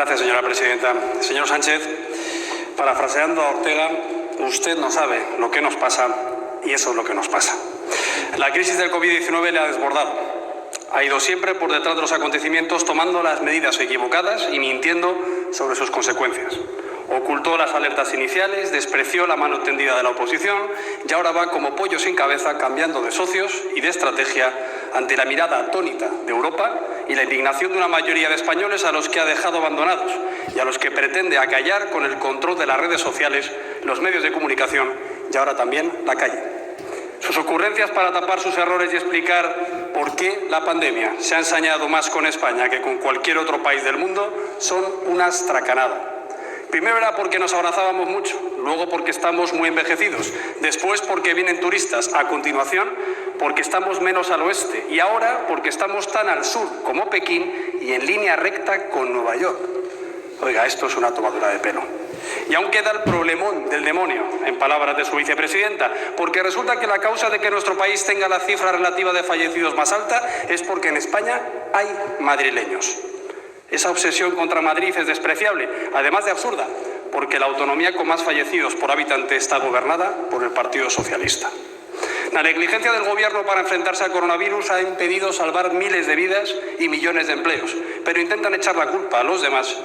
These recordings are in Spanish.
Gracias, señora presidenta. Señor Sánchez, parafraseando a Ortega, usted no sabe lo que nos pasa y eso es lo que nos pasa. La crisis del COVID-19 le ha desbordado. Ha ido siempre por detrás de los acontecimientos, tomando las medidas equivocadas y mintiendo sobre sus consecuencias. Ocultó las alertas iniciales, despreció la mano tendida de la oposición y ahora va como pollo sin cabeza, cambiando de socios y de estrategia ante la mirada atónita de Europa y la indignación de una mayoría de españoles a los que ha dejado abandonados y a los que pretende acallar con el control de las redes sociales, los medios de comunicación y ahora también la calle. Sus ocurrencias para tapar sus errores y explicar por qué la pandemia se ha ensañado más con España que con cualquier otro país del mundo son una estracanada. Primero era porque nos abrazábamos mucho, luego porque estamos muy envejecidos, después porque vienen turistas, a continuación porque estamos menos al oeste y ahora porque estamos tan al sur como Pekín y en línea recta con Nueva York. Oiga, esto es una tomadura de pelo. Y aún queda el problemón del demonio, en palabras de su vicepresidenta, porque resulta que la causa de que nuestro país tenga la cifra relativa de fallecidos más alta es porque en España hay madrileños. Esa obsesión contra Madrid es despreciable, además de absurda, porque la autonomía con más fallecidos por habitante está gobernada por el Partido Socialista. La negligencia del Gobierno para enfrentarse al coronavirus ha impedido salvar miles de vidas y millones de empleos, pero intentan echar la culpa a los demás,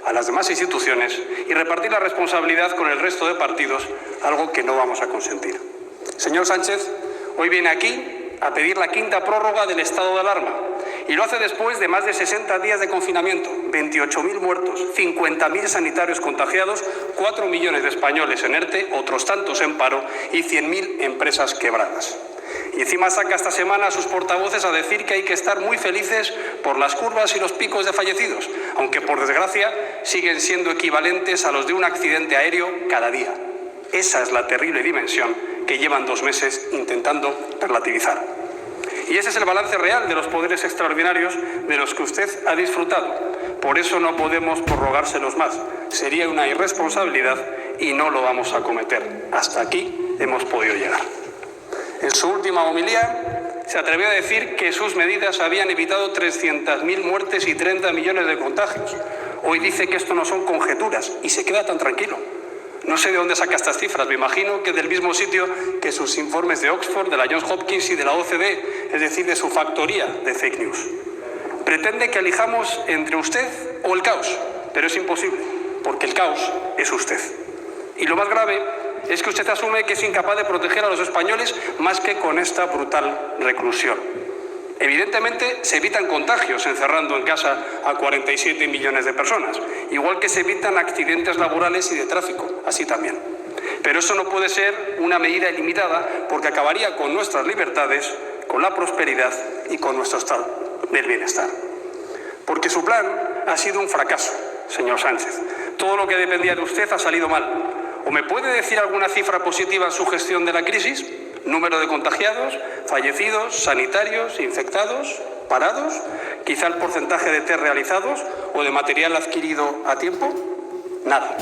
a las demás instituciones y repartir la responsabilidad con el resto de partidos, algo que no vamos a consentir. Señor Sánchez, hoy viene aquí a pedir la quinta prórroga del estado de alarma y lo hace después de más de 60 días de confinamiento, 28.000 muertos, 50.000 sanitarios contagiados, 4 millones de españoles en ERTE, otros tantos en paro y 100.000 empresas quebradas. Y encima saca esta semana a sus portavoces a decir que hay que estar muy felices por las curvas y los picos de fallecidos, aunque por desgracia siguen siendo equivalentes a los de un accidente aéreo cada día. Esa es la terrible dimensión que llevan 2 meses intentando relativizar. Y ese es el balance real de los poderes extraordinarios de los que usted ha disfrutado. Por eso no podemos prorrogárselos más. Sería una irresponsabilidad y no lo vamos a cometer. Hasta aquí hemos podido llegar. En su última homilía se atrevió a decir que sus medidas habían evitado 300.000 muertes y 30 millones de contagios. Hoy dice que esto no son conjeturas y se queda tan tranquilo. No sé de dónde saca estas cifras, me imagino que del mismo sitio que sus informes de Oxford, de la Johns Hopkins y de la OCDE, es decir, de su factoría de fake news. Pretende que elijamos entre usted o el caos, pero es imposible, porque el caos es usted. Y lo más grave es que usted asume que es incapaz de proteger a los españoles más que con esta brutal reclusión. Evidentemente se evitan contagios encerrando en casa a 47 millones de personas, igual que se evitan accidentes laborales y de tráfico, así también. Pero eso no puede ser una medida ilimitada porque acabaría con nuestras libertades, con la prosperidad y con nuestro estado del bienestar. Porque su plan ha sido un fracaso, señor Sánchez. Todo lo que dependía de usted ha salido mal. ¿O me puede decir alguna cifra positiva en su gestión de la crisis? ¿Número de contagiados, fallecidos, sanitarios, infectados, parados? ¿Quizá el porcentaje de test realizados o de material adquirido a tiempo? Nada.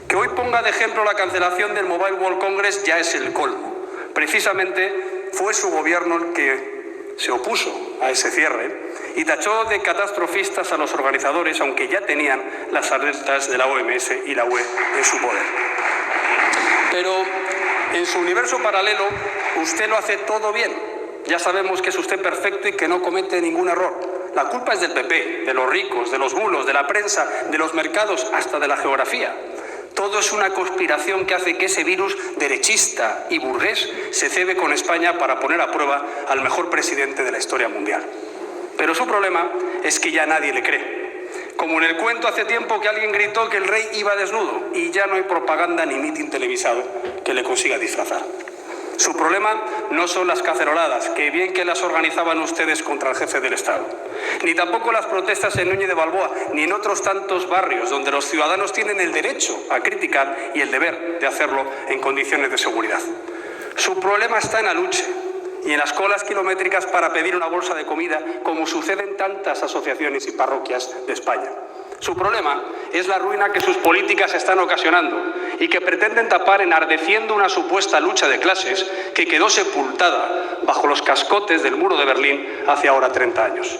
Que hoy ponga de ejemplo la cancelación del Mobile World Congress ya es el colmo. Precisamente fue su gobierno el que se opuso a ese cierre y tachó de catastrofistas a los organizadores, aunque ya tenían las alertas de la OMS y la UE en su poder. Pero en su universo paralelo, usted lo hace todo bien. Ya sabemos que es usted perfecto y que no comete ningún error. La culpa es del PP, de los ricos, de los bulos, de la prensa, de los mercados, hasta de la geografía. Todo es una conspiración que hace que ese virus derechista y burgués se cebe con España para poner a prueba al mejor presidente de la historia mundial. Pero su problema es que ya nadie le cree. Como en el cuento hace tiempo que alguien gritó que el rey iba desnudo y ya no hay propaganda ni mitin televisado que le consiga disfrazar. Su problema no son las caceroladas, que bien que las organizaban ustedes contra el jefe del Estado. Ni tampoco las protestas en Núñez de Balboa, ni en otros tantos barrios donde los ciudadanos tienen el derecho a criticar y el deber de hacerlo en condiciones de seguridad. Su problema está en Aluche y en las colas kilométricas para pedir una bolsa de comida, como sucede en tantas asociaciones y parroquias de España. Su problema es la ruina que sus políticas están ocasionando y que pretenden tapar enardeciendo una supuesta lucha de clases que quedó sepultada bajo los cascotes del muro de Berlín hace ahora 30 años.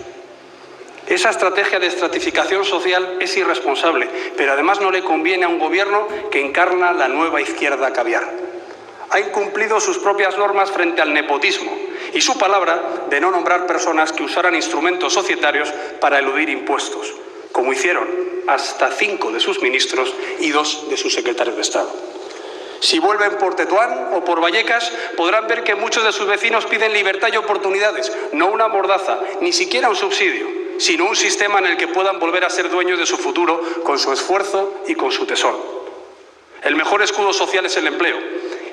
Esa estrategia de estratificación social es irresponsable, pero además no le conviene a un gobierno que encarna la nueva izquierda caviar. Ha incumplido sus propias normas frente al nepotismo y su palabra de no nombrar personas que usaran instrumentos societarios para eludir impuestos, como hicieron hasta 5 de sus ministros y 2 de sus secretarios de Estado. Si vuelven por Tetuán o por Vallecas, podrán ver que muchos de sus vecinos piden libertad y oportunidades, no una mordaza, ni siquiera un subsidio, sino un sistema en el que puedan volver a ser dueños de su futuro con su esfuerzo y con su tesón. El mejor escudo social es el empleo,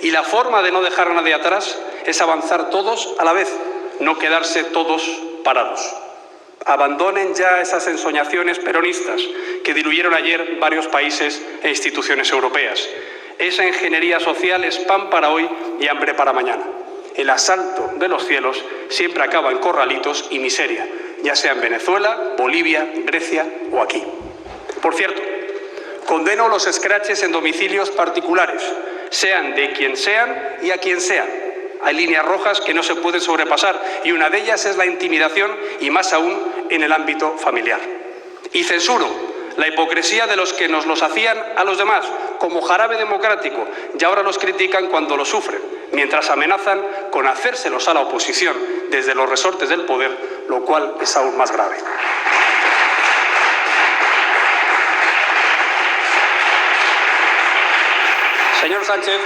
y la forma de no dejar a nadie atrás es avanzar todos a la vez, no quedarse todos parados. Abandonen ya esas ensoñaciones peronistas que diluyeron ayer varios países e instituciones europeas. Esa ingeniería social es pan para hoy y hambre para mañana. El asalto de los cielos siempre acaba en corralitos y miseria, ya sea en Venezuela, Bolivia, Grecia o aquí. Por cierto, condeno los escraches en domicilios particulares, sean de quien sean y a quien sean. Hay líneas rojas que no se pueden sobrepasar y una de ellas es la intimidación y más aún en el ámbito familiar. Y censuro la hipocresía de los que nos los hacían a los demás como jarabe democrático y ahora los critican cuando lo sufren, mientras amenazan con hacérselos a la oposición desde los resortes del poder, lo cual es aún más grave. Señor Sánchez,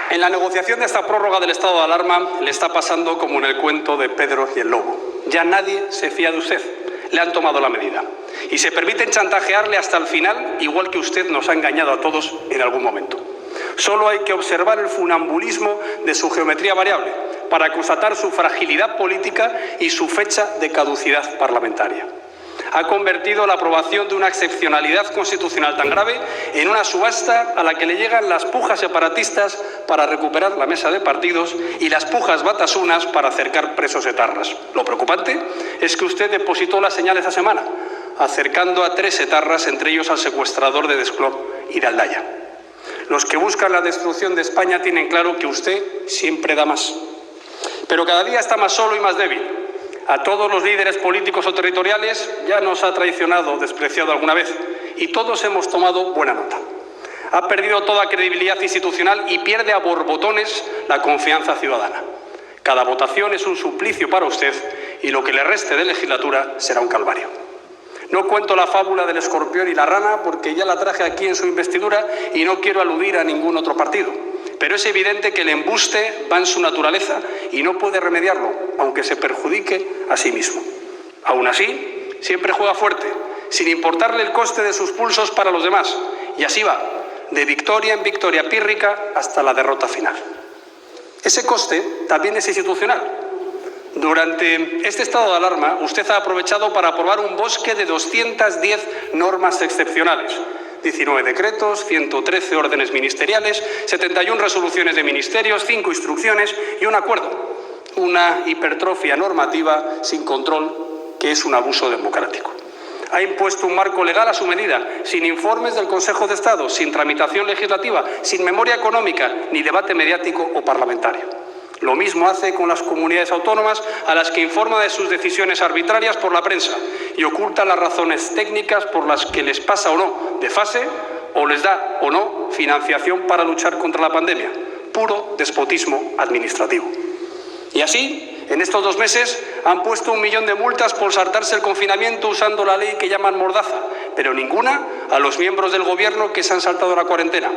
en la negociación de esta prórroga del estado de alarma le está pasando como en el cuento de Pedro y el lobo. Ya nadie se fía de usted. Le han tomado la medida y se permiten chantajearle hasta el final, igual que usted nos ha engañado a todos en algún momento. Solo hay que observar el funambulismo de su geometría variable para constatar su fragilidad política y su fecha de caducidad parlamentaria. Ha convertido la aprobación de una excepcionalidad constitucional tan grave en una subasta a la que le llegan las pujas separatistas para recuperar la mesa de partidos y las pujas batasunas para acercar presos etarras. Lo preocupante es que usted depositó la señal esa semana, acercando a 3 etarras, entre ellos al secuestrador de Desclop y de Aldaya. Los que buscan la destrucción de España tienen claro que usted siempre da más, pero cada día está más solo y más débil. A todos los líderes políticos o territoriales ya nos ha traicionado o despreciado alguna vez y todos hemos tomado buena nota. Ha perdido toda credibilidad institucional y pierde a borbotones la confianza ciudadana. Cada votación es un suplicio para usted y lo que le reste de legislatura será un calvario. No cuento la fábula del escorpión y la rana porque ya la traje aquí en su investidura y no quiero aludir a ningún otro partido. Pero es evidente que el embuste va en su naturaleza y no puede remediarlo, aunque se perjudique a sí mismo. Aún así, siempre juega fuerte, sin importarle el coste de sus pulsos para los demás. Y así va, de victoria en victoria pírrica hasta la derrota final. Ese coste también es institucional. Durante este estado de alarma, usted ha aprovechado para aprobar un bosque de 210 normas excepcionales. 19 decretos, 113 órdenes ministeriales, 71 resoluciones de ministerios, 5 instrucciones y un acuerdo. Una hipertrofia normativa sin control que es un abuso democrático. Ha impuesto un marco legal a su medida, sin informes del Consejo de Estado, sin tramitación legislativa, sin memoria económica, ni debate mediático o parlamentario. Lo mismo hace con las comunidades autónomas a las que informa de sus decisiones arbitrarias por la prensa y oculta las razones técnicas por las que les pasa o no de fase o les da o no financiación para luchar contra la pandemia. Puro despotismo administrativo. Y así, en estos 2 meses, han puesto 1 millón de multas por saltarse el confinamiento usando la ley que llaman mordaza, pero ninguna a los miembros del Gobierno que se han saltado la cuarentena.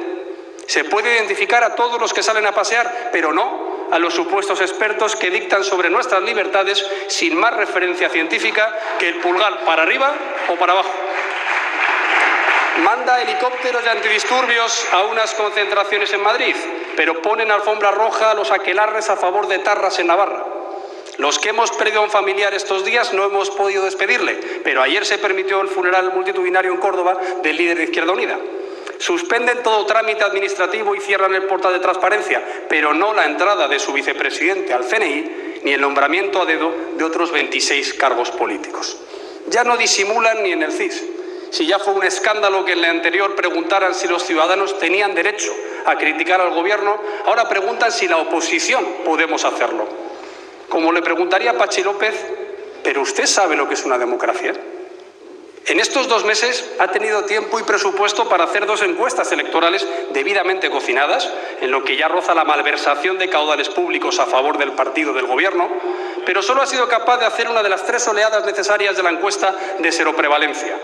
Se puede identificar a todos los que salen a pasear, pero no a los supuestos expertos que dictan sobre nuestras libertades sin más referencia científica que el pulgar para arriba o para abajo. Manda helicópteros de antidisturbios a unas concentraciones en Madrid, pero ponen alfombra roja a los aquelarres a favor de etarras en Navarra. Los que hemos perdido a un familiar estos días no hemos podido despedirle, pero ayer se permitió el funeral multitudinario en Córdoba del líder de Izquierda Unida. Suspenden todo trámite administrativo y cierran el portal de transparencia, pero no la entrada de su vicepresidente al CNI ni el nombramiento a dedo de otros 26 cargos políticos. Ya no disimulan ni en el CIS. Si ya fue un escándalo que en la anterior preguntaran si los ciudadanos tenían derecho a criticar al Gobierno, ahora preguntan si la oposición podemos hacerlo. Como le preguntaría a Patxi López, ¿Pero usted sabe lo que es una democracia? En estos 2 meses ha tenido tiempo y presupuesto para hacer 2 encuestas electorales debidamente cocinadas, en lo que ya roza la malversación de caudales públicos a favor del partido del Gobierno, pero solo ha sido capaz de hacer una de las 3 oleadas necesarias de la encuesta de seroprevalencia.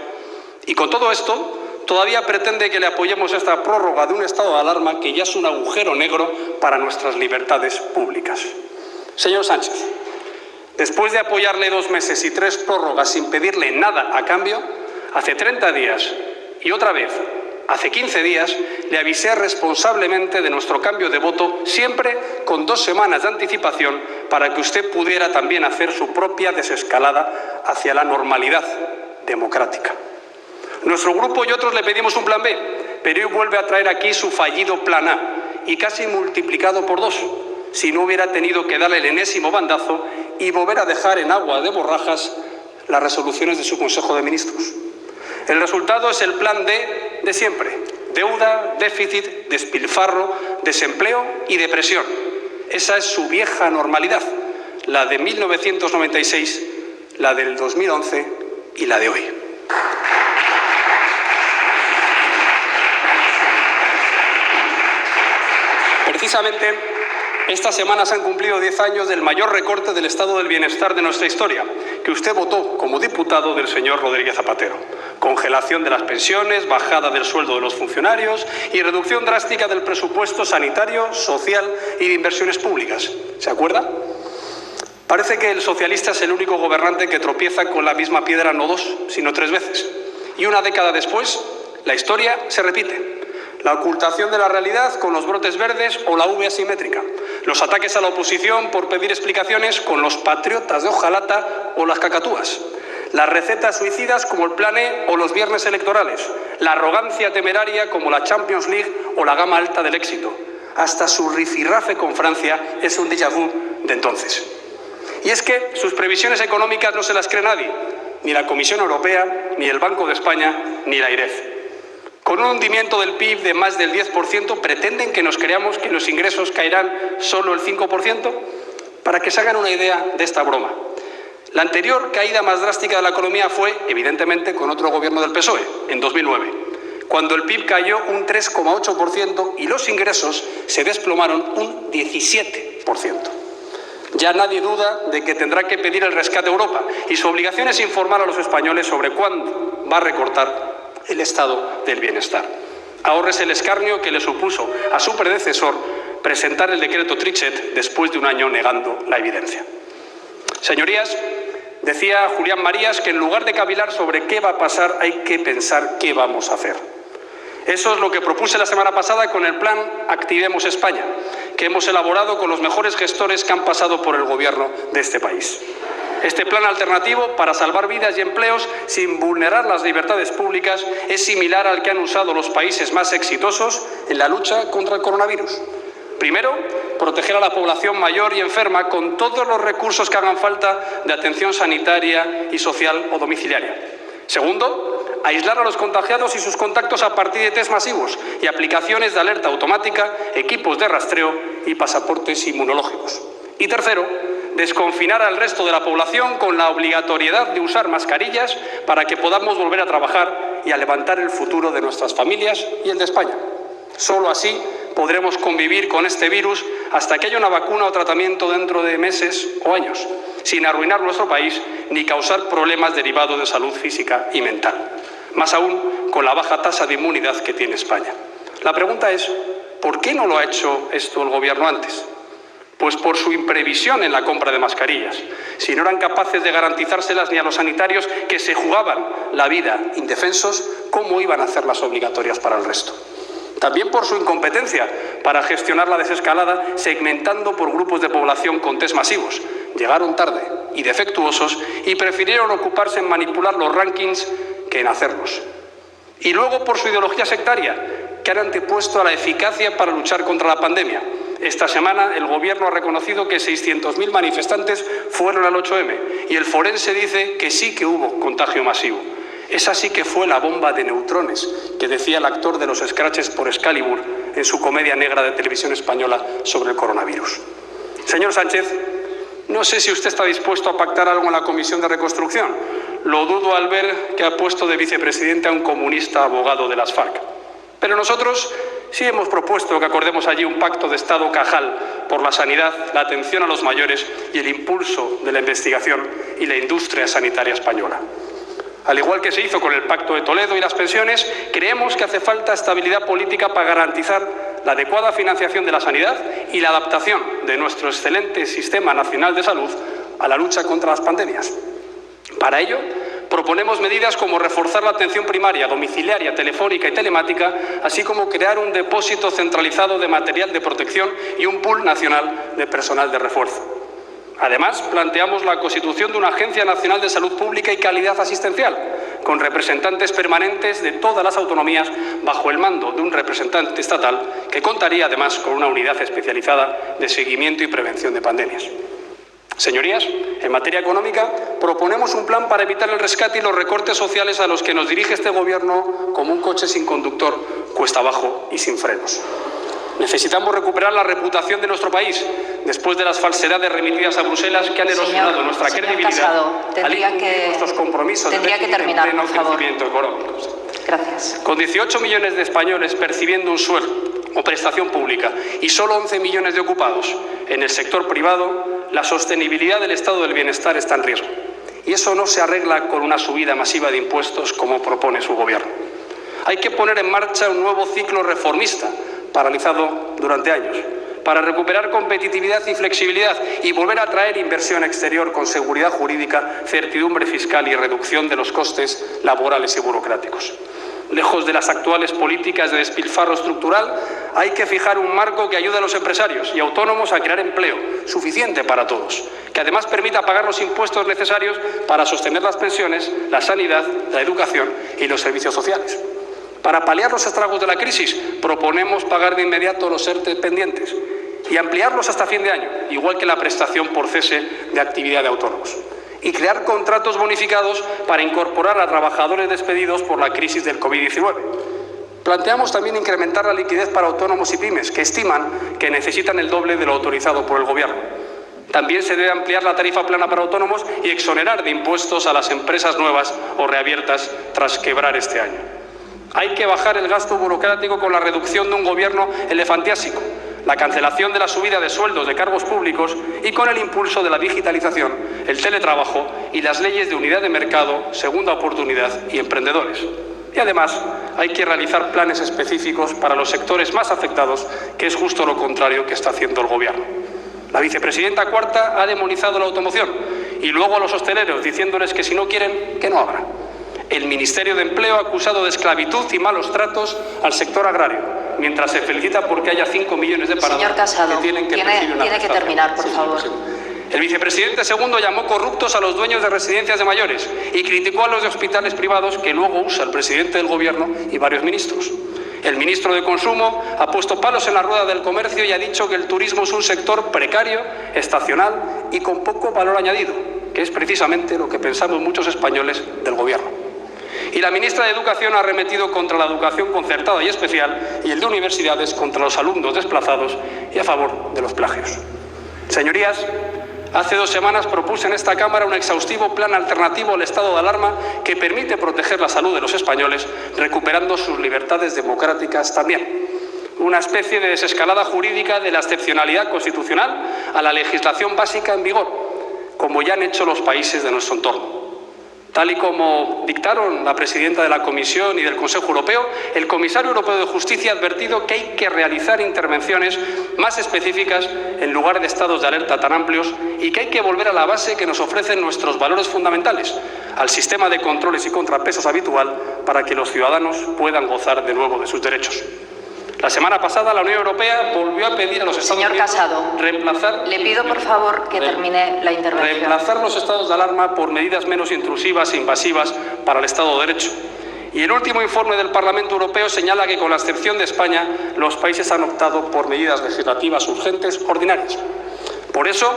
Y con todo esto, todavía pretende que le apoyemos esta prórroga de un estado de alarma que ya es un agujero negro para nuestras libertades públicas. Señor Sánchez, después de apoyarle 2 meses y 3 prórrogas sin pedirle nada a cambio, hace 30 días y otra vez hace 15 días le avisé responsablemente de nuestro cambio de voto, siempre con 2 semanas de anticipación para que usted pudiera también hacer su propia desescalada hacia la normalidad democrática. Nuestro grupo y otros le pedimos un plan B, pero hoy vuelve a traer aquí su fallido plan A y casi multiplicado por 2. Si no hubiera tenido que darle el enésimo bandazo y volver a dejar en agua de borrajas las resoluciones de su Consejo de Ministros. El resultado es el plan D de siempre: deuda, déficit, despilfarro, desempleo y depresión. Esa es su vieja normalidad, la de 1996, la del 2011 y la de hoy. Precisamente, esta semana se han cumplido 10 años del mayor recorte del estado del bienestar de nuestra historia, que usted votó como diputado del señor Rodríguez Zapatero. Congelación de las pensiones, bajada del sueldo de los funcionarios y reducción drástica del presupuesto sanitario, social y de inversiones públicas. ¿Se acuerda? Parece que el socialista es el único gobernante que tropieza con la misma piedra no 2, sino 3 veces. Y una década después, la historia se repite. La ocultación de la realidad con los brotes verdes o la V asimétrica. Los ataques a la oposición por pedir explicaciones con los patriotas de hojalata o las cacatúas. Las recetas suicidas como el plan E o los viernes electorales. La arrogancia temeraria como la Champions League o la gama alta del éxito. Hasta su rifirrafe con Francia es un déjà vu de entonces. Y es que sus previsiones económicas no se las cree nadie. Ni la Comisión Europea, ni el Banco de España, ni la IREF. Con un hundimiento del PIB de más del 10%, ¿pretenden que nos creamos que los ingresos caerán solo el 5%? Para que se hagan una idea de esta broma. La anterior caída más drástica de la economía fue, evidentemente, con otro gobierno del PSOE, en 2009, cuando el PIB cayó un 3,8% y los ingresos se desplomaron un 17%. Ya nadie duda de que tendrá que pedir el rescate a Europa y su obligación es informar a los españoles sobre cuándo va a recortar el estado del bienestar. Ahórrese el escarnio que le supuso a su predecesor presentar el decreto Trichet después de un año negando la evidencia. Señorías, decía Julián Marías que en lugar de cavilar sobre qué va a pasar, hay que pensar qué vamos a hacer. Eso es lo que propuse la semana pasada con el plan Activemos España, que hemos elaborado con los mejores gestores que han pasado por el gobierno de este país. Este plan alternativo para salvar vidas y empleos sin vulnerar las libertades públicas es similar al que han usado los países más exitosos en la lucha contra el coronavirus. Primero, proteger a la población mayor y enferma con todos los recursos que hagan falta de atención sanitaria y social o domiciliaria. Segundo, aislar a los contagiados y sus contactos a partir de test masivos y aplicaciones de alerta automática, equipos de rastreo y pasaportes inmunológicos. Y tercero, desconfinar al resto de la población con la obligatoriedad de usar mascarillas para que podamos volver a trabajar y a levantar el futuro de nuestras familias y el de España. Solo así podremos convivir con este virus hasta que haya una vacuna o tratamiento dentro de meses o años, sin arruinar nuestro país ni causar problemas derivados de salud física y mental. Más aún con la baja tasa de inmunidad que tiene España. La pregunta es, ¿por qué no lo ha hecho esto el Gobierno antes? Pues por su imprevisión en la compra de mascarillas. Si no eran capaces de garantizárselas ni a los sanitarios que se jugaban la vida indefensos, ¿cómo iban a hacerlas obligatorias para el resto? También por su incompetencia para gestionar la desescalada segmentando por grupos de población con test masivos. Llegaron tarde y defectuosos y prefirieron ocuparse en manipular los rankings que en hacerlos. Y luego por su ideología sectaria, que han antepuesto a la eficacia para luchar contra la pandemia. Esta semana el Gobierno ha reconocido que 600.000 manifestantes fueron al 8M y el forense dice que sí que hubo contagio masivo. Esa sí que fue la bomba de neutrones que decía el actor de los scratches por Excalibur en su comedia negra de televisión española sobre el coronavirus. Señor Sánchez, No sé si usted está dispuesto a pactar algo en la Comisión de Reconstrucción. Lo dudo al ver que ha puesto de vicepresidente a un comunista abogado de las FARC. Pero nosotros sí hemos propuesto que acordemos allí un pacto de Estado Cajal por la sanidad, la atención a los mayores y el impulso de la investigación y la industria sanitaria española. Al igual que se hizo con el Pacto de Toledo y las pensiones, creemos que hace falta estabilidad política para garantizar la adecuada financiación de la sanidad y la adaptación de nuestro excelente Sistema Nacional de Salud a la lucha contra las pandemias. Para ello, proponemos medidas como reforzar la atención primaria, domiciliaria, telefónica y telemática, así como crear un depósito centralizado de material de protección y un pool nacional de personal de refuerzo. Además, planteamos la constitución de una Agencia Nacional de Salud Pública y Calidad Asistencial, con representantes permanentes de todas las autonomías bajo el mando de un representante estatal que contaría además con una unidad especializada de seguimiento y prevención de pandemias. Señorías, en materia económica proponemos un plan para evitar el rescate y los recortes sociales a los que nos dirige este Gobierno como un coche sin conductor, cuesta abajo y sin frenos. Necesitamos recuperar la reputación de nuestro país después de las falsedades remitidas a Bruselas que han erosionado nuestra credibilidad. Casado, tendría que nuestros compromisos terminar, por favor. Crecimiento económico. Gracias. Con 18 millones de españoles percibiendo un sueldo o prestación pública y solo 11 millones de ocupados en el sector privado, la sostenibilidad del estado del bienestar está en riesgo. Y eso no se arregla con una subida masiva de impuestos como propone su Gobierno. Hay que poner en marcha un nuevo ciclo reformista, paralizado durante años, para recuperar competitividad y flexibilidad y volver a atraer inversión exterior con seguridad jurídica, certidumbre fiscal y reducción de los costes laborales y burocráticos. Lejos de las actuales políticas de despilfarro estructural, hay que fijar un marco que ayude a los empresarios y autónomos a crear empleo suficiente para todos, que además permita pagar los impuestos necesarios para sostener las pensiones, la sanidad, la educación y los servicios sociales. Para paliar los estragos de la crisis, proponemos pagar de inmediato los ERTE pendientes y ampliarlos hasta fin de año, igual que la prestación por cese de actividad de autónomos. Y crear contratos bonificados para incorporar a trabajadores despedidos por la crisis del COVID-19. Planteamos también incrementar la liquidez para autónomos y pymes, que estiman que necesitan el doble de lo autorizado por el Gobierno. También se debe ampliar la tarifa plana para autónomos y exonerar de impuestos a las empresas nuevas o reabiertas tras quebrar este año. Hay que bajar el gasto burocrático con la reducción de un Gobierno elefantiásico, la cancelación de la subida de sueldos de cargos públicos y con el impulso de la digitalización, el teletrabajo y las leyes de unidad de mercado, segunda oportunidad y emprendedores. Y además hay que realizar planes específicos para los sectores más afectados, que es justo lo contrario que está haciendo el Gobierno. La vicepresidenta cuarta ha demonizado la automoción y luego a los hosteleros diciéndoles que si no quieren, que no abran. El Ministerio de Empleo ha acusado de esclavitud y malos tratos al sector agrario, mientras se felicita porque haya 5 millones de parados. Señor Casado, que tienen que terminar, por favor. El vicepresidente segundo llamó corruptos a los dueños de residencias de mayores y criticó a los de hospitales privados que luego usa el presidente del Gobierno y varios ministros. El ministro de Consumo ha puesto palos en la rueda del comercio y ha dicho que el turismo es un sector precario, estacional y con poco valor añadido, que es precisamente lo que pensamos muchos españoles del Gobierno. Y la ministra de Educación ha arremetido contra la educación concertada y especial y el de universidades contra los alumnos desplazados y a favor de los plagios. Señorías, hace 2 semanas propuse en esta Cámara un exhaustivo plan alternativo al estado de alarma que permite proteger la salud de los españoles, recuperando sus libertades democráticas también. Una especie de desescalada jurídica de la excepcionalidad constitucional a la legislación básica en vigor, como ya han hecho los países de nuestro entorno. Tal y como dictaron la presidenta de la Comisión y del Consejo Europeo, el comisario europeo de Justicia ha advertido que hay que realizar intervenciones más específicas en lugar de estados de alerta tan amplios y que hay que volver a la base que nos ofrecen nuestros valores fundamentales, al sistema de controles y contrapesos habitual para que los ciudadanos puedan gozar de nuevo de sus derechos. La semana pasada la Unión Europea volvió a pedir a los Estados Señor Casado, reemplazar... le pido por favor que termine la intervención. Reemplazar los estados de alarma por medidas menos intrusivas e invasivas para el Estado de Derecho. Y el último informe del Parlamento Europeo señala que, con la excepción de España, los países han optado por medidas legislativas urgentes ordinarias. Por eso,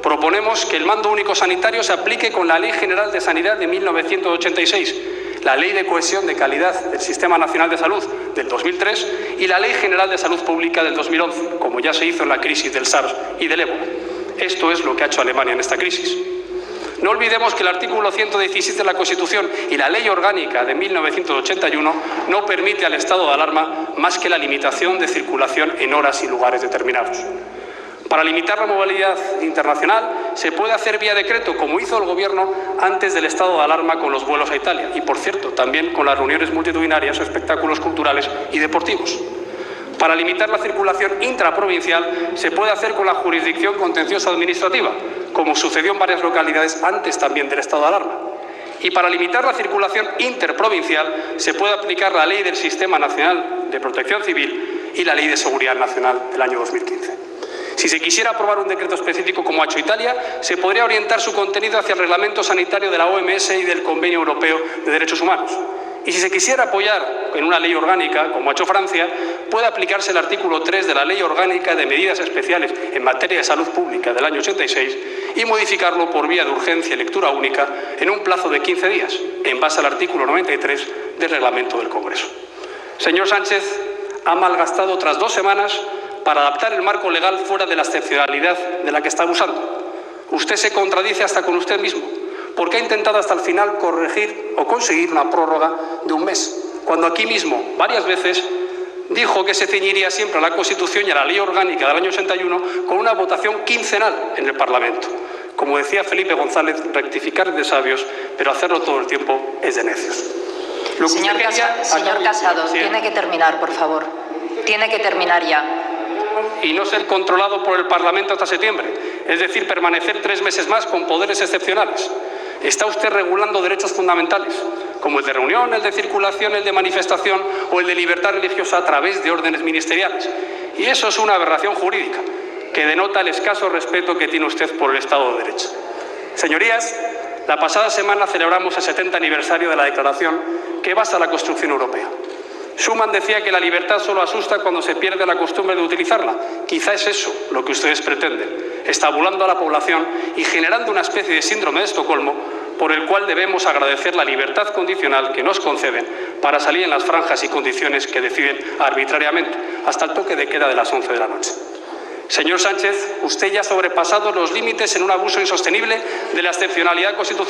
proponemos que el mando único sanitario se aplique con la Ley General de Sanidad de 1986, la Ley de Cohesión de Calidad del Sistema Nacional de Salud del 2003 y la Ley General de Salud Pública del 2011, como ya se hizo en la crisis del SARS y del ébola. Esto es lo que ha hecho Alemania en esta crisis. No olvidemos que el artículo 116 de la Constitución y la Ley Orgánica de 1981 no permite al estado de alarma más que la limitación de circulación en horas y lugares determinados. Para limitar la movilidad internacional se puede hacer vía decreto, como hizo el Gobierno antes del estado de alarma con los vuelos a Italia y, por cierto, también con las reuniones multitudinarias o espectáculos culturales y deportivos. Para limitar la circulación intraprovincial se puede hacer con la jurisdicción contenciosa administrativa, como sucedió en varias localidades antes también del estado de alarma. Y para limitar la circulación interprovincial se puede aplicar la Ley del Sistema Nacional de Protección Civil y la Ley de Seguridad Nacional del año 2015. Si se quisiera aprobar un decreto específico como ha hecho Italia, se podría orientar su contenido hacia el reglamento sanitario de la OMS y del Convenio Europeo de Derechos Humanos. Y si se quisiera apoyar en una ley orgánica, como ha hecho Francia, puede aplicarse el artículo 3 de la Ley Orgánica de Medidas Especiales en materia de salud pública del año 86 y modificarlo por vía de urgencia y lectura única en un plazo de 15 días, en base al artículo 93 del reglamento del Congreso. Señor Sánchez, ha malgastado otras 2 semanas para adaptar el marco legal fuera de la excepcionalidad de la que está abusando. Usted se contradice hasta con usted mismo, porque ha intentado hasta el final corregir o conseguir una prórroga de 1 mes, cuando aquí mismo, varias veces, dijo que se ceñiría siempre a la Constitución y a la Ley Orgánica del año 81 con una votación quincenal en el Parlamento. Como decía Felipe González, rectificar es de sabios, pero hacerlo todo el tiempo es de necios. Señor Casado, tiene que terminar, por favor. Tiene que terminar ya. Y no ser controlado por el Parlamento hasta septiembre, es decir, permanecer 3 meses más con poderes excepcionales. Está usted regulando derechos fundamentales, como el de reunión, el de circulación, el de manifestación o el de libertad religiosa a través de órdenes ministeriales. Y eso es una aberración jurídica que denota el escaso respeto que tiene usted por el Estado de Derecho. Señorías, la pasada semana celebramos el 70 aniversario de la Declaración que basa la construcción europea. Schuman decía que la libertad solo asusta cuando se pierde la costumbre de utilizarla. Quizá es eso lo que ustedes pretenden, estabulando a la población y generando una especie de síndrome de Estocolmo por el cual debemos agradecer la libertad condicional que nos conceden para salir en las franjas y condiciones que deciden arbitrariamente, hasta el toque de queda de las 11 de la noche. Señor Sánchez, usted ya ha sobrepasado los límites en un abuso insostenible de la excepcionalidad constitucional.